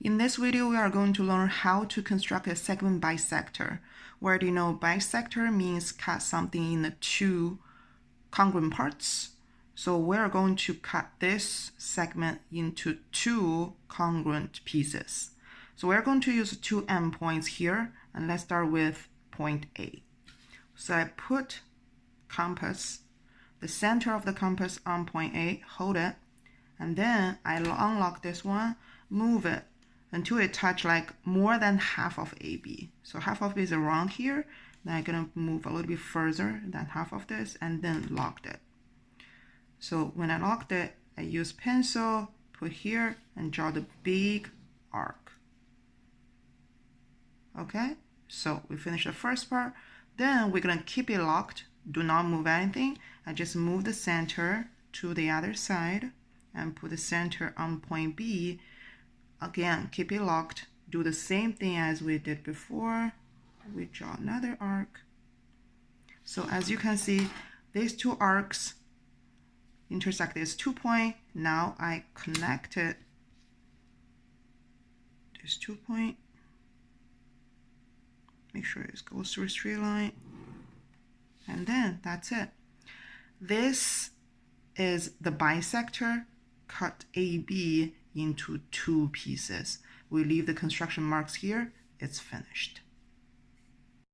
In this video, we are going to learn how to construct a segment bisector. Where do you know bisector means cut something into two congruent parts? So we're going to cut this segment into two congruent pieces. So we're going to use two endpoints here, and let's start with point A. So I put compass, the center of the compass on point A, hold it, and then I unlock this one, move it until it touch like more than half of AB. So half of it is around here. Then I'm gonna move a little bit further than half of this and then locked it. So when I locked it, I use pencil, put here, and draw the big arc. Okay, so we finished the first part. Then we're gonna keep it locked. Do not move anything. I just move the center to the other side and put the center on point B. Again, keep it locked. Do the same thing as we did before. We draw another arc. So as you can see, these two arcs intersect this 2 point. Now I connected this 2 point. Make sure it goes through a straight line. And then that's it. This is the bisector. Cut AB into two pieces. We leave the construction marks here. It's finished.